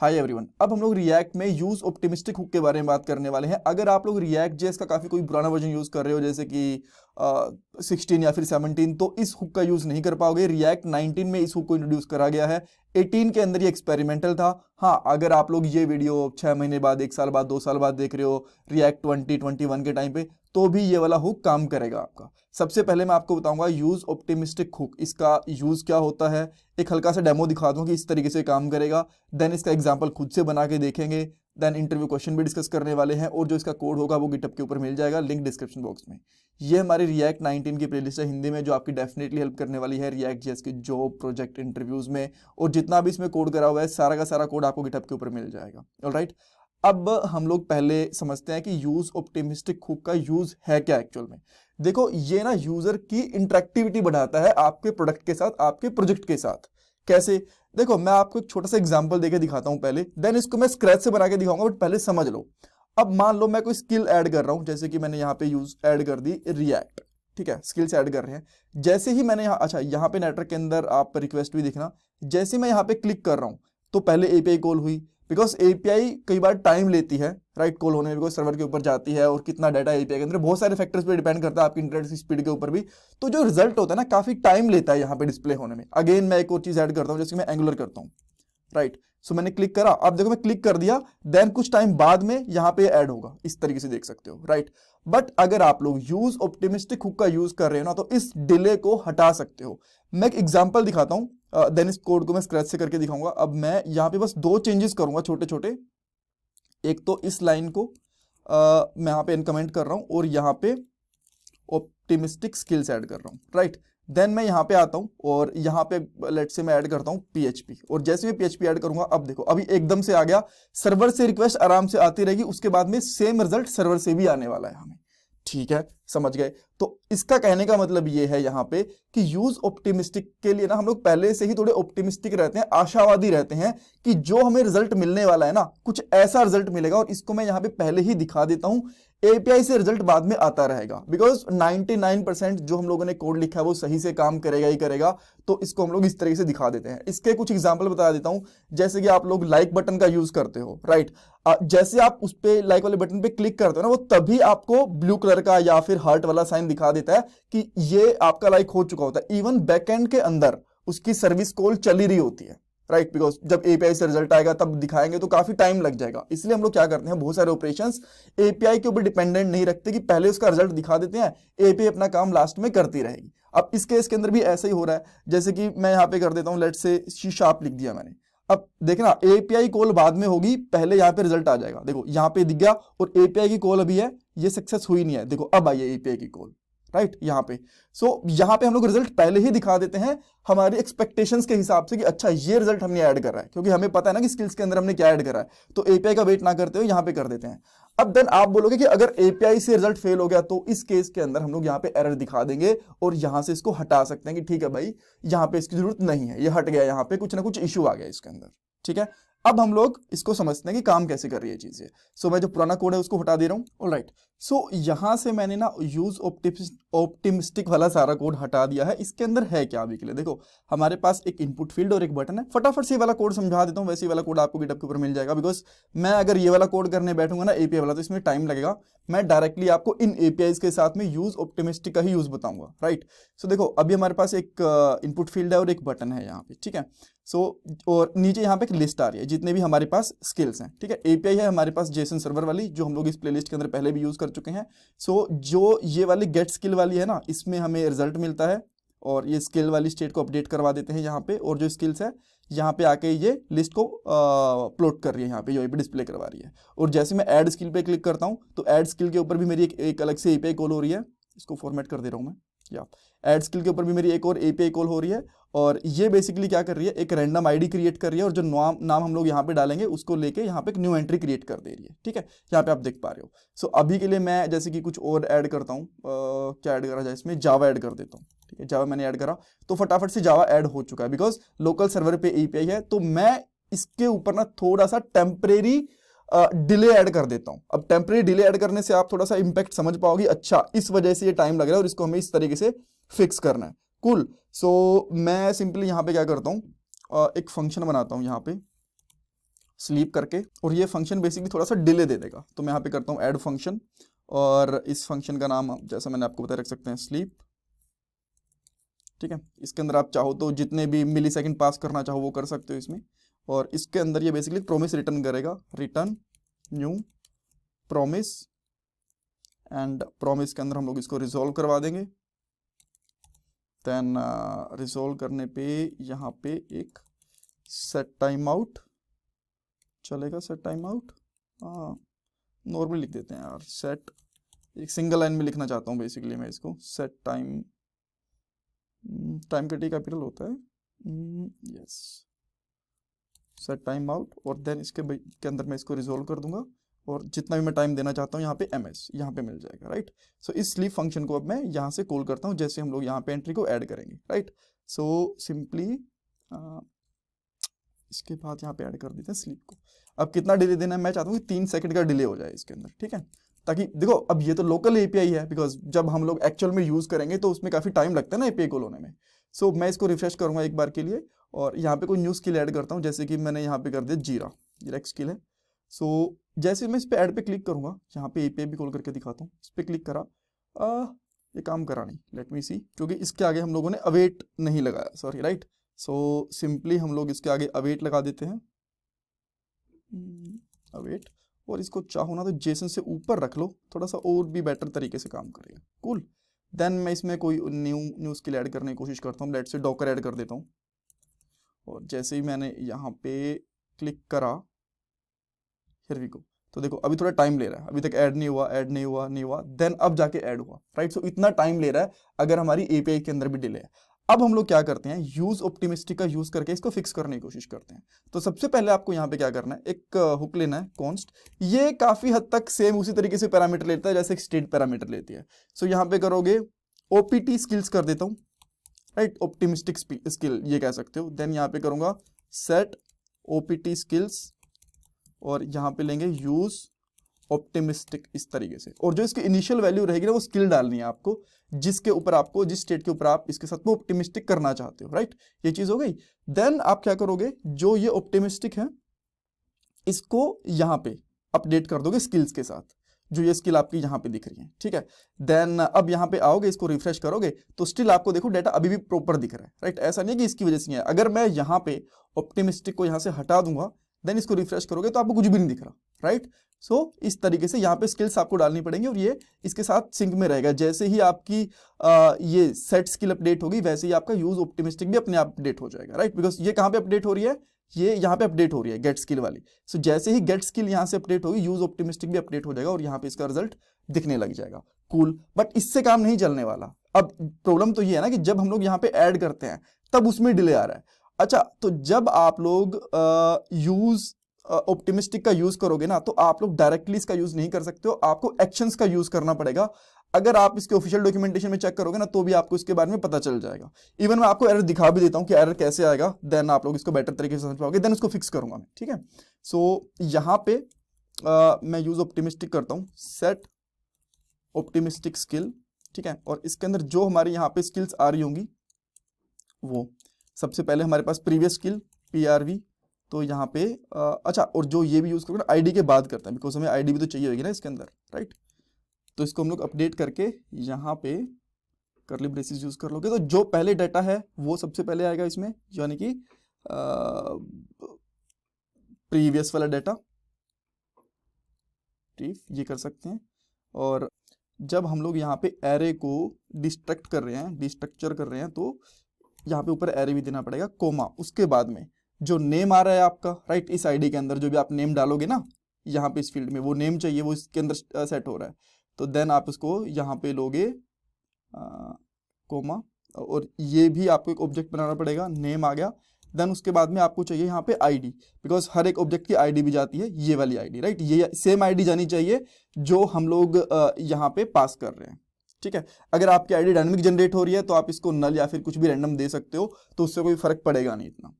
Hi everyone, अब हम लोग रिएक्ट में यूज ऑप्टिमिस्टिक हुक के बारे में बात करने वाले हैं। अगर आप लोग रिएक्ट जेएस का काफी कोई पुराना वर्जन यूज कर रहे हो जैसे कि 16 या फिर 17, तो इस हुक का यूज नहीं कर पाओगे। रिएक्ट 19 में इस हुक को इंट्रोड्यूस करा गया है। 18 के अंदर ये एक्सपेरिमेंटल था। हाँ, अगर आप लोग ये वीडियो 6 महीने बाद, 1 साल बाद, 2 साल बाद देख रहे हो रिएक्ट 2021 के टाइम पे, तो भी ये वाला हुक काम करेगा आपका। सबसे पहले मैं आपको बताऊंगा यूज ऑप्टिमिस्टिक हुक, इसका यूज क्या होता है। एक हल्का सा डेमो दिखा दूं कि इस तरीके से काम करेगा। देन इसका एग्जांपल खुद से बना के देखेंगे। देन इंटरव्यू क्वेश्चन भी डिस्कस करने वाले हैं और जो इसका कोड होगा वो गिटहब के ऊपर मिल जाएगा, लिंक डिस्क्रिप्शन बॉक्स में। ये हमारी रिएक्ट 19 की प्लेलिस्ट है हिंदी में, जो आपकी डेफिनेटली हेल्प करने वाली है रिएक्ट जेएस के जॉब प्रोजेक्ट इंटरव्यूज में। और जितना भी इसमें कोड करा हुआ है सारा का सारा कोड आपको गिटहब के ऊपर मिल जाएगा। ऑलराइट, अब हम लोग पहले समझते हैं कि यूज ऑप्टिमिस्टिक हुक का यूज है क्या एक्चुअल में। देखो, ये ना यूजर की इंटरेक्टिविटी बढ़ाता है आपके प्रोडक्ट के साथ, आपके प्रोजेक्ट के साथ। कैसे? देखो, मैं आपको एक छोटा सा एग्जांपल देके दिखाता हूं पहले, देन इसको मैं स्क्रैच से बना के दिखाऊंगा, बट पहले समझ लो। अब मान लो मैं कोई स्किल ऐड कर रहा हूं, जैसे कि मैंने यहाँ पे यूज ऐड कर दी रिएक्ट, ठीक है, स्किल्स ऐड कर रहे हैं। जैसे ही मैंने यहाँ, अच्छा यहाँ पे नेटवर्क के अंदर आप रिक्वेस्ट भी देखना, जैसे मैं यहाँ पे क्लिक कर रहा हूं तो पहले एपीआई कॉल हुई, बिकॉज एपीआई कई बार टाइम लेती है राइट कॉल होने में, बिकॉज सर्वर के ऊपर जाती है और कितना डाटा एपीआई के अंदर, बहुत सारे फैक्टर्स पे डिपेंड करता है, आपकी इंटरनेट की स्पीड के ऊपर भी। तो जो रिजल्ट होता है ना, काफी टाइम लेता है यहाँ पे डिस्प्ले होने में। अगेन मैं एक और चीज ऐड करता हूँ, जैसे मैं एंगुलर करता हूँ, राइट। सो मैंने क्लिक करा, अब देखो मैं क्लिक कर दिया, देन कुछ टाइम बाद में यहाँ पे ऐड होगा, इस तरीके से देख सकते हो, राइट। बट अगर आप लोग यूज ऑप्टिमिस्टिक हुक का यूज कर रहे हो ना, तो इस डिले को हटा सकते हो। मैं एक एग्जांपल दिखाता हूं, देन इस कोड को मैं स्क्रैच से करके दिखाऊंगा। अब मैं यहाँ पे बस 2 चेंजेस करूंगा छोटे छोटे। एक तो इस लाइन को मैं यहाँ पे इनकमेंट कर रहा हूं और यहाँ पे ऑप्टिमिस्टिक स्किल्स ऐड कर रहा हूं, राइट। देन मैं यहाँ पे आता हूँ और यहाँ पे लेट से मैं ऐड करता हूँ पीएचपी, और जैसे मैं पीएचपी ऐड करूंगा, अब देखो अभी एकदम से आ गया। सर्वर से रिक्वेस्ट आराम से आती रहेगी, उसके बाद में सेम रिजल्ट सर्वर से भी आने वाला है हमें, ठीक है, समझ गए। तो इसका कहने का मतलब ये है यहाँ पे कि यूज ऑप्टिमिस्टिक के लिए ना हम लोग पहले से ही थोड़े ऑप्टिमिस्टिक रहते हैं, आशावादी रहते हैं कि जो हमें रिजल्ट मिलने वाला है ना, कुछ ऐसा रिजल्ट मिलेगा। और इसको मैं यहाँ पे पहले ही दिखा देता हूं, एपीआई से रिजल्ट बाद में आता रहेगा, बिकॉज 99% जो हम लोगों ने कोड लिखा है वो सही से काम करेगा ही करेगा। तो इसको हम लोग इस तरीके से दिखा देते हैं। इसके कुछ एग्जांपल बता देता हूं, जैसे कि आप लोग लाइक बटन का यूज करते हो, राइट। जैसे आप उस पे लाइक वाले बटन पे क्लिक करते हो ना, वो तभी आपको ब्लू कलर का या फिर हार्ट वाला साइन दिखा देता है कि ये आपका लाइक हो चुका होता है। इवन बैकएंड के अंदर उसकी सर्विस कॉल चली रही होती है, राइट, बिकॉज जब एपीआई से रिजल्ट आएगा तब दिखाएंगे तो काफी टाइम लग जाएगा। इसलिए हम लोग क्या करते हैं, बहुत सारे ऑपरेशंस एपीआई के ऊपर डिपेंडेंट नहीं रखते कि पहले उसका रिजल्ट दिखा देते हैं, एपीआई अपना काम लास्ट में करती रहेगी। अब इस केस के अंदर भी ऐसा ही हो रहा है, जैसे कि मैं यहाँ पे कर देता हूँ, लेट से सी शार्प लिख दिया मैंने। अब देखना, एपीआई कॉल बाद में होगी, पहले यहाँ पे रिजल्ट आ जाएगा। देखो यहाँ पे दिख गया, और एपीआई की कॉल अभी है, ये सक्सेस हुई नहीं है। देखो अब आई है एपीआई की कॉल, राइट, यहाँ पे। सो यहाँ पे हम लोग रिजल्ट पहले ही दिखा देते हैं हमारी एक्सपेक्टेशंस के हिसाब से कि अच्छा ये रिजल्ट हमने ऐड कर रहा है, क्योंकि हमें पता है ना कि स्किल्स के अंदर हमने क्या ऐड करा है। तो एपीआई का वेट ना करते हुए यहाँ पे कर देते हैं। अब देन आप बोलोगे कि अगर एपीआई से रिजल्ट फेल हो गया, तो इस केस के अंदर हम लोग यहाँ पे एरर दिखा देंगे और यहाँ से इसको हटा सकते हैं कि ठीक है भाई, यहाँ पे इसकी जरूरत नहीं है, ये हट गया, यहाँ पे कुछ ना कुछ इशू आ गया इसके अंदर, ठीक है। अब हम लोग इसको समझते हैं कि काम कैसे कर रही है चीजें। सो मैं जो पुराना कोड है उसको हटा दे रहा हूँ, ऑलराइट। सो यहां से मैंने ना यूज ऑप्टिमिस्टिक वाला सारा कोड हटा दिया है। इसके अंदर है क्या अभी के लिए, देखो हमारे पास एक इनपुट फील्ड और एक बटन है। फटाफट से वाला कोड समझा देता हूँ, वैसे वाला कोड आपको गिटहब के ऊपर मिल जाएगा, बिकॉज मैं अगर ये वाला कोड करने बैठूंगा ना एपीआई वाला, तो इसमें टाइम लगेगा। मैं डायरेक्टली आपको इन एपीआई के साथ में यूज ऑप्टिमिस्टिक का ही यूज बताऊंगा, राइट। सो देखो अभी हमारे पास एक इनपुट फील्ड है और एक बटन है यहाँ पे, ठीक है। सो और नीचे यहाँ पे एक लिस्ट आ रही है जितने भी हमारे पास स्किल्स हैं, ठीक है। एपीआई है हमारे पास जेसन सर्वर वाली, जो हम लोग इस प्लेलिस्ट के अंदर पहले भी यूज कर चुके हैं। सो जो ये वाली गेट स्किल वाली है ना, इसमें हमें रिजल्ट मिलता है, और ये स्किल वाली स्टेट को अपडेट करवा देते हैं यहाँ पे, और जो स्किल्स है यहाँ पे आके ये लिस्ट को प्लॉट कर रही है, यहाँ पे जो डिस्प्ले करवा रही है। और जैसे मैं ऐड स्किल पे क्लिक करता हूँ, तो ऐड स्किल के ऊपर भी मेरी एक अलग से एपीआई कॉल हो रही है। इसको फॉर्मेट कर दे रहा हूँ मैं, या ऐड स्किल के ऊपर भी मेरी एक और एपीआई कॉल हो रही है। और ये बेसिकली क्या कर रही है, एक रैंडम आईडी क्रिएट कर रही है, और जो नाम हम लोग यहाँ पे डालेंगे उसको लेके यहाँ पे एक न्यू एंट्री क्रिएट कर दे रही है, ठीक है। यहाँ पे आप देख पा रहे हो। सो अभी के लिए मैं जैसे कि कुछ और ऐड करता हूँ, क्या ऐड करा जाए इसमें, जावा ऐड कर देता हूँ, ठीक है। जावा मैंने ऐड करा तो फटाफट से जावा ऐड हो चुका है, बिकॉज लोकल सर्वर पे एपीआई है। तो मैं इसके ऊपर ना थोड़ा सा टेम्परेरी डिले ऐड कर देता हूं। अब टेम्परेरी डिले ऐड करने से आप थोड़ा सा इंपैक्ट समझ पाओगे, अच्छा इस वजह से ये टाइम लग रहा है और इसको हमें इस तरीके से फिक्स करना है। कूल। सो मैं सिंपली यहाँ पे क्या करता हूँ, एक फंक्शन बनाता हूँ यहाँ पे स्लीप करके, और ये फंक्शन बेसिकली थोड़ा सा डिले दे देगा। तो मैं यहाँ पे करता हूँ ऐड फंक्शन, और इस फंक्शन का नाम जैसा मैंने आपको बताया रख सकते हैं स्लीप। ठीक है, इसके अंदर आप चाहो तो जितने भी मिली सेकेंड पास करना चाहो वो कर सकते हो इसमें। और इसके अंदर ये बेसिकली प्रॉमिस रिटर्न करेगा, return new promise, and promise के अंदर हम लोग इसको रिजॉल्व करवा देंगे। देन रिजॉल्व करने पे यहाँ पे एक सेट टाइम आउट चलेगा, सेट टाइम आउट, हाँ नॉर्मल लिख देते हैं यार, सेट, एक सिंगल लाइन में लिखना चाहता हूँ बेसिकली मैं इसको, सेट टाइम, टाइम का टी कैपिटल होता है, यस, सेट टाइम आउट, और देन इसके के अंदर मैं इसको रिजॉल्व कर दूंगा, और जितना भी मैं टाइम देना चाहता हूँ यहाँ पे ms यहाँ पे मिल जाएगा, राइट। सो इस स्लीप फंक्शन को अब मैं यहाँ से कॉल करता हूँ जैसे हम लोग यहाँ पे एंट्री को ऐड करेंगे, राइट। सो सिंपली इसके बाद यहाँ पे ऐड कर देते हैं स्लीप को। अब कितना डिले देना है, मैं चाहता हूँ कि 3 सेकंड का डिले हो जाए इसके अंदर, ठीक है, ताकि देखो अब ये तो लोकल एपीआई है, बिकॉज जब हम लोग एक्चुअल में यूज करेंगे तो उसमें काफी टाइम लगता है ना एपीआई कॉल होने में। सो मैं इसको रिफ्रेश करूंगा एक बार के लिए, और यहाँ पे कोई न्यू स्किल ऐड करता हूँ, जैसे कि मैंने यहाँ पे कर दिया जीरा एक स्किल है। सो जैसे मैं इस पे ऐड पे क्लिक करूंगा, यहाँ पे एपीआई भी कॉल करके दिखाता हूँ, इस पे क्लिक करा, ये काम करा नहीं, लेट मी सी, क्योंकि इसके आगे हम लोगों ने अवेट नहीं लगाया, सॉरी, राइट। सो सिंपली हम लोग इसके आगे अवेट लगा देते हैं, अवेट, और इसको चाहो ना तो जेसन से ऊपर रख लो, थोड़ा सा और भी बेटर तरीके से काम करेगा, कूल। देन मैं इसमें कोई न्यू स्किल ऐड करने की कोशिश करता हूँ, लेट से डॉकर ऐड कर देता हूँ, और जैसे ही मैंने यहाँ पे क्लिक करा, हियर वी गो, तो देखो अभी थोड़ा टाइम ले रहा है, अभी तक ऐड नहीं हुआ, देन अब जाके ऐड हुआ, राइट। सो इतना टाइम ले रहा है अगर हमारी एपीआई के अंदर भी डिले है। अब हम लोग क्या करते हैं, यूज ऑप्टिमिस्टिक का यूज करके इसको फिक्स करने की कोशिश करते हैं। तो सबसे पहले आपको यहाँ पे क्या करना है, एक हुक लेना है कॉन्स्ट, ये काफी हद तक सेम उसी तरीके से पैरामीटर लेता है जैसे स्टेट पैरामीटर लेती है। सो यहाँ पे करोगे ओपीटी स्किल्स कर देता हूँ, राइट, ऑप्टिमिस्टिक स्किल ये कह सकते हो। देन यहाँ पे करूंगा सेट ओपीटी स्किल्स, और यहाँ पे लेंगे यूज ऑप्टिमिस्टिक इस तरीके से, और जो इसकी इनिशियल वैल्यू रहेगी ना वो स्किल डालनी है आपको, जिसके ऊपर आपको, जिस स्टेट के ऊपर आप इसके साथ में ऑप्टिमिस्टिक करना चाहते हो, राइट। ये चीज हो गई। देन आप क्या करोगे, जो ये ऑप्टिमिस्टिक है इसको यहाँ पे अपडेट कर दोगे स्किल्स के साथ, जो ये स्किल आपकी यहाँ पे दिख रही है, ठीक है। देन अब यहाँ पे आओगे, इसको रिफ्रेश करोगे तो स्टिल आपको देखो डाटा अभी भी प्रॉपर दिख रहा है, राइट। ऐसा नहीं कि इसकी वजह से नहीं है, अगर मैं यहाँ पे ऑप्टिमिस्टिक को यहाँ से हटा दूंगा, देन इसको रिफ्रेश करोगे तो आपको कुछ भी नहीं दिख रहा, राइट। सो इस तरीके से यहाँ पे स्किल्स आपको डालनी पड़ेंगी, और ये इसके साथ सिंक में रहेगा। जैसे ही आपकी ये सेट स्किल अपडेट होगी, वैसे ही आपका यूज ऑप्टिमिस्टिक भी अपने आप अपडेट हो जाएगा, राइट। बिकॉज ये कहाँ पे अपडेट हो रही है, ये यहाँ पे अपडेट हो रही है गेट स्किल वाली। सो जैसे ही गेट स्किल यहाँ से अपडेट होगी, यूज ऑप्टिमिस्टिक भी अपडेट हो जाएगा, और यहाँ पे इसका रिजल्ट दिखने लग जाएगा, कूल। बट इससे काम नहीं चलने वाला। अब प्रॉब्लम तो ये है ना कि जब हम लोग यहाँ पे ऐड करते हैं तब उसमें डिले आ रहा है। अच्छा, तो जब आप लोग यूज ऑप्टिमिस्टिक का यूज करोगे ना, तो आप लोग डायरेक्टली इसका यूज नहीं कर सकते हो, आपको एक्शंस का यूज करना पड़ेगा। अगर आप इसके ऑफिशियल डॉक्यूमेंटेशन में चेक करोगे ना, तो भी आपको इसके बारे में पता चल जाएगा। इवन मैं आपको एरर दिखा भी देता हूं कि एरर कैसे आएगा, देन आप लोग इसको बेटर तरीके से समझ पाओगे, देन उसको फिक्स करूंगा मैं, ठीक है। सो यहाँ पे मैं यूज ऑप्टिमिस्टिक करता हूँ, सेट ऑप्टिमिस्टिक स्किल, ठीक है। और इसके अंदर जो हमारे यहाँ पे स्किल्स आ रही होंगी, वो सबसे पहले हमारे पास प्रीवियस स्किल PRV, तो यहाँ पे अच्छा, और जो ये भी यूज करोगे ना आईडी के बाद करता है, बिकॉज हमें आईडी भी तो चाहिए होगी ना इसके अंदर, राइट। तो इसको हम लोग अपडेट करके यहाँ पे करली ब्रेसेस यूज कर लोगे, तो जो पहले डाटा है वो सबसे पहले आएगा इसमें, यानी कि प्रीवियस वाला डाटा, ठीक, ये कर सकते हैं। और जब हम लोग यहाँ पे एरे को डिस्ट्रक्ट कर रहे हैं, डिस्ट्रक्चर कर रहे हैं, तो यहाँ पे ऊपर एरे भी देना पड़ेगा, कोमा, उसके बाद में जो नेम आ रहा है आपका, राइट, इस आईडी के अंदर जो भी आप नेम डालोगे ना यहाँ पे इस फील्ड में, वो नेम चाहिए, वो इसके अंदर सेट हो रहा है। तो देन आप उसको यहाँ पे लोगे कोमा, और ये भी आपको एक ऑब्जेक्ट बनाना पड़ेगा, नेम आ गया। देन उसके बाद में आपको चाहिए यहाँ पे आईडी, बिकॉज हर एक ऑब्जेक्ट की आईडी भी जाती है, ये वाली आईडी, राइट, ये सेम आईडी जानी चाहिए जो हम लोग यहाँ पे पास कर रहे हैं, ठीक है। अगर आपकी आईडी डायनेमिक जनरेट हो रही है तो आप इसको नल या फिर कुछ भी रैंडम दे सकते हो, तो उससे कोई फर्क पड़ेगा नहीं इतना,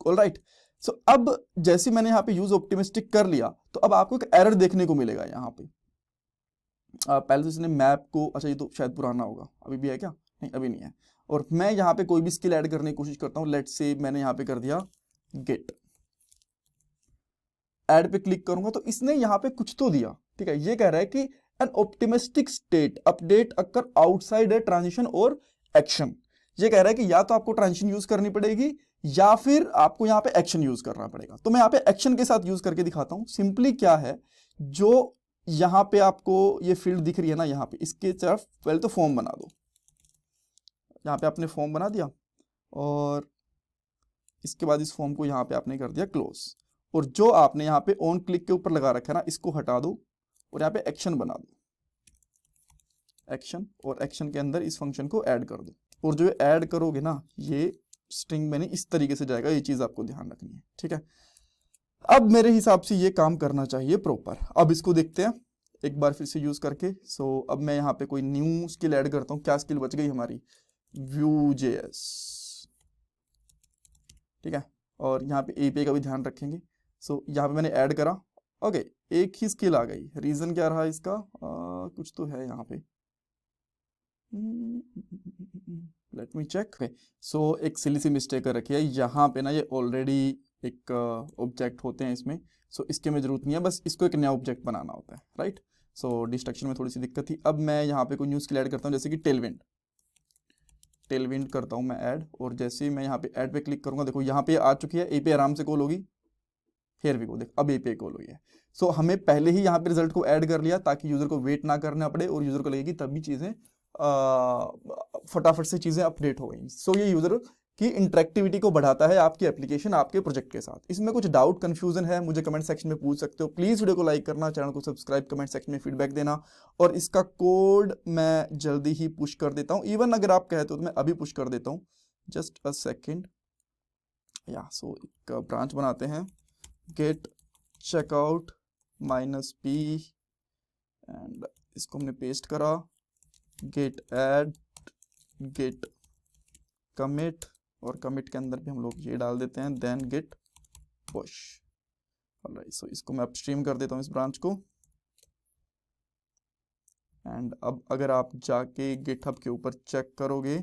ऑलराइट। सो अब जैसे मैंने यहाँ पे यूज ऑप्टिमिस्टिक कर लिया, तो अब आपको एक एरर देखने को मिलेगा यहाँ पे। पहले तो इसने मैप को, अच्छा ये तो शायद पुराना होगा, अभी भी है क्या, नहीं अभी नहीं है। और मैं यहाँ पे कोई भी स्किल ऐड करने की कोशिश करता हूँ, लेट्स से मैंने यहाँ पे कर दिया गेट, ऐड पे क्लिक करूंगा तो इसने यहाँ पे कुछ तो दिया, ठीक है। ये कह रहा है कि N optimistic state update occur outside a transition और एक्शन। ये कह रहा है कि या तो आपको ट्रांजिशन यूज करनी पड़ेगी या फिर आपको यहाँ पे एक्शन यूज करना पड़ेगा। तो मैं यहाँ पे एक्शन के साथ यूज करके दिखाता हूं। सिंपली क्या है, जो यहाँ पे आपको ये फील्ड दिख रही है ना, यहाँ पे इसके तरफ पहले तो फॉर्म बना दो। यहाँ पे आपने फॉर्म बना दिया और इसके बाद इस फॉर्म को यहाँ पे आपने कर दिया क्लोज, और जो आपने यहाँ पे ऑन क्लिक के ऊपर लगा रखा है ना, इसको हटा दो और यहाँ पे एक्शन बना दो, एक्शन, और एक्शन के अंदर इस फंक्शन को ऐड कर दो। और जो ऐड करोगे ना, ये स्ट्रिंग में नहीं इस तरीके से जाएगा, ये चीज आपको ध्यान रखनी है, ठीक है। अब मेरे हिसाब से ये काम करना चाहिए प्रॉपर। अब इसको देखते हैं एक बार फिर से यूज करके। सो अब मैं यहाँ पे कोई न्यू स्किल ऐड करता हूँ। क्या स्किल बच गई हमारी? Vue.js, ठीक है। और यहाँ पे एपीआई का भी ध्यान रखेंगे। सो यहाँ पे मैंने ऐड करा, ओके, एक ही स्किल आ गई। रीजन क्या रहा इसका? कुछ तो है यहाँ पे, लेट मी चेक। सो एक सिली सी मिस्टेक कर रखी है यहाँ पे ना, ये ऑलरेडी एक ऑब्जेक्ट होते हैं इसमें। सो इसके में जरूरत नहीं है, बस इसको एक नया ऑब्जेक्ट बनाना होता है, राइट। सो डिस्ट्रक्शन में थोड़ी सी दिक्कत थी। अब मैं यहाँ पे कोई न्यू स्किल ऐड करता हूँ, जैसे कि टेलविंड करता हूँ मैं ऐड। और जैसे ही मैं यहाँ पे ऐड पे क्लिक करूंगा, देखो यहाँ पे आ चुकी है, एपीआई आराम से कॉल होगी। हियर वी गो, देख अब एपीआई कॉल हुई है। सो हमें पहले ही यहाँ पे रिजल्ट को ऐड कर लिया ताकि यूजर को वेट ना करना पड़े और यूजर को लगेगी तभी चीजें फटाफट से चीजें अपडेट हो गई। सो ये यूजर की इंटरेक्टिविटी को बढ़ाता है आपकी एप्लीकेशन, आपके प्रोजेक्ट के साथ। इसमें कुछ डाउट कंफ्यूजन है, मुझे कमेंट सेक्शन में पूछ सकते हो। प्लीज वीडियो को लाइक करना, चैनल को सब्सक्राइब, कमेंट सेक्शन में फीडबैक देना, और इसका कोड मैं जल्दी ही पुश कर देता हूं। इवन अगर आप कहते हो तो मैं अभी पुश कर देता हूं, जस्ट अ सेकेंड। या सो एक ब्रांच बनाते हैं, गेट चेकआउट -p, एंड इसको हमने पेस्ट करा, गेट ऐड, गेट कमिट, और कमिट के अंदर भी हम लोग ये डाल देते हैं, देन गेट पुश। ऑलराइट, सो इसको मैं अपस्ट्रीम कर देता हूँ इस ब्रांच को। एंड अब अगर आप जाके गिटहब के ऊपर चेक करोगे,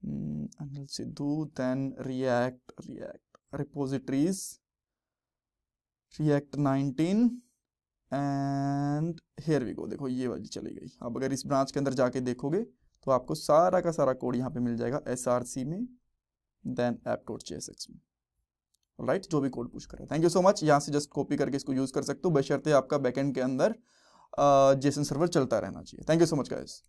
Anil Sidhu, then react repositories, react 19, and here we go, देखो ये वाली चली गई। अब अगर इस ब्रांच के अंदर जाके देखोगे तो आपको सारा का सारा कोड यहाँ पे मिल जाएगा, src में, देन app.jsx में, राइट, जो भी कोड पुश करें। Thank you so much. यहाँ से जस्ट कॉपी करके इसको यूज कर सकते हो, बशर्ते आपका बैकएंड के अंदर जेसन सर्वर चलता रहना चाहिए। Thank you so much guys.